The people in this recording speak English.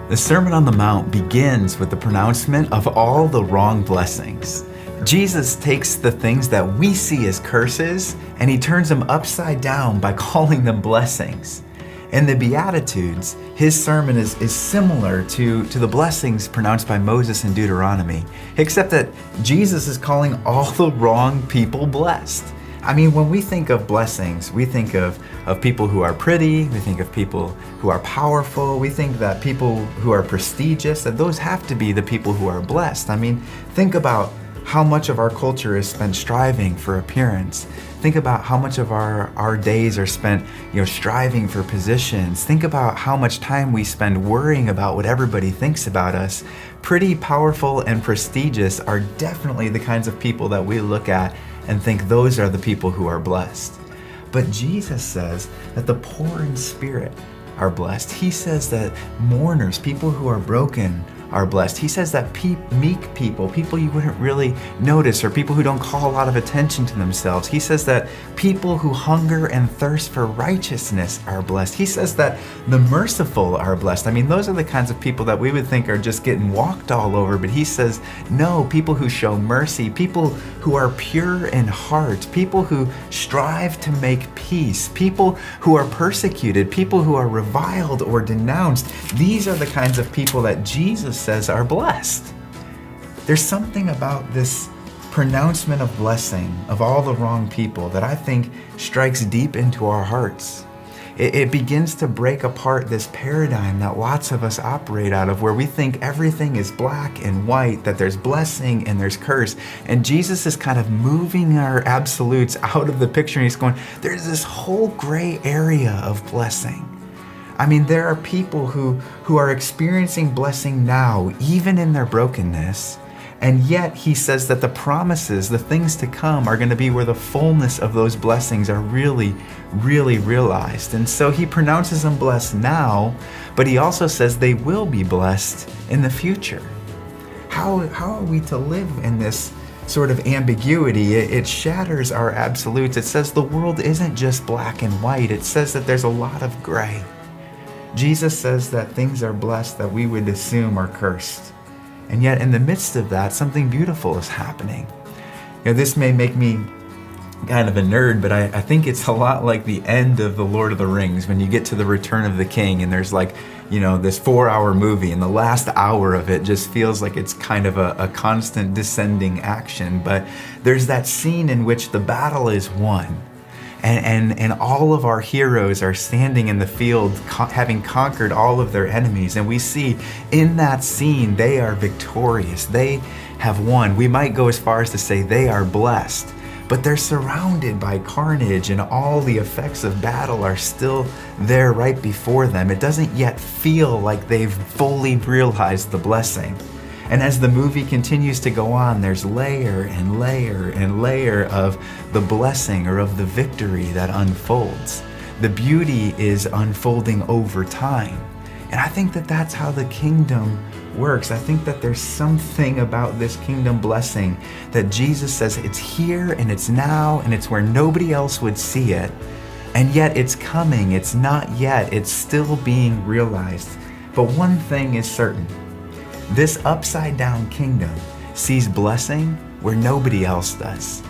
The Sermon on the Mount begins with the pronouncement of all the wrong blessings. Jesus takes the things that we see as curses and he turns them upside down by calling them blessings. In the Beatitudes, his sermon is similar to the blessings pronounced by Moses in Deuteronomy, except that Jesus is calling all the wrong people blessed. I mean, when we think of blessings, we think of people who are pretty, we think of people who are powerful, we think that people who are prestigious, that those have to be the people who are blessed. I mean, think about how much of our culture is spent striving for appearance. Think about how much of our days are spent, striving for positions. Think about how much time we spend worrying about what everybody thinks about us. Pretty, powerful, and prestigious are definitely the kinds of people that we look at and think those are the people who are blessed. But Jesus says that the poor in spirit are blessed. He says that mourners, people who are broken, are blessed. He says that meek people you wouldn't really notice, or people who don't call a lot of attention to themselves. He says that people who hunger and thirst for righteousness are blessed. He says that the merciful are blessed. I mean, those are the kinds of people that we would think are just getting walked all over, but he says, no, people who show mercy, people who are pure in heart, people who strive to make peace, people who are persecuted, people who are reviled or denounced. These are the kinds of people that Jesus says are blessed. There's something about this pronouncement of blessing of all the wrong people that I think strikes deep into our hearts. It begins to break apart this paradigm that lots of us operate out of, where we think everything is black and white, that there's blessing and there's curse. And Jesus is kind of moving our absolutes out of the picture, and he's going, there's this whole gray area of blessing. I mean, there are people who are experiencing blessing now, even in their brokenness, and yet he says that the promises, the things to come, are going to be where the fullness of those blessings are really, really realized. And so he pronounces them blessed now, but he also says they will be blessed in the future. How are we to live in this sort of ambiguity? It shatters our absolutes. It says the world isn't just black and white. It says that there's a lot of gray. Jesus says that things are blessed that we would assume are cursed. And yet in the midst of that, something beautiful is happening. This may make me kind of a nerd, but I think it's a lot like the end of The Lord of the Rings, when you get to the Return of the King and there's this 4-hour movie, and the last hour of it just feels like it's kind of a constant descending action. But there's that scene in which the battle is won. And all of our heroes are standing in the field, having conquered all of their enemies. And we see in that scene, they are victorious. They have won. We might go as far as to say they are blessed, but they're surrounded by carnage, and all the effects of battle are still there right before them. It doesn't yet feel like they've fully realized the blessing. And as the movie continues to go on, there's layer and layer and layer of the blessing or of the victory that unfolds. The beauty is unfolding over time. And I think that that's how the kingdom works. I think that there's something about this kingdom blessing that Jesus says it's here and it's now and it's where nobody else would see it. And yet it's coming. It's not yet. It's still being realized. But one thing is certain. This upside down kingdom sees blessing where nobody else does.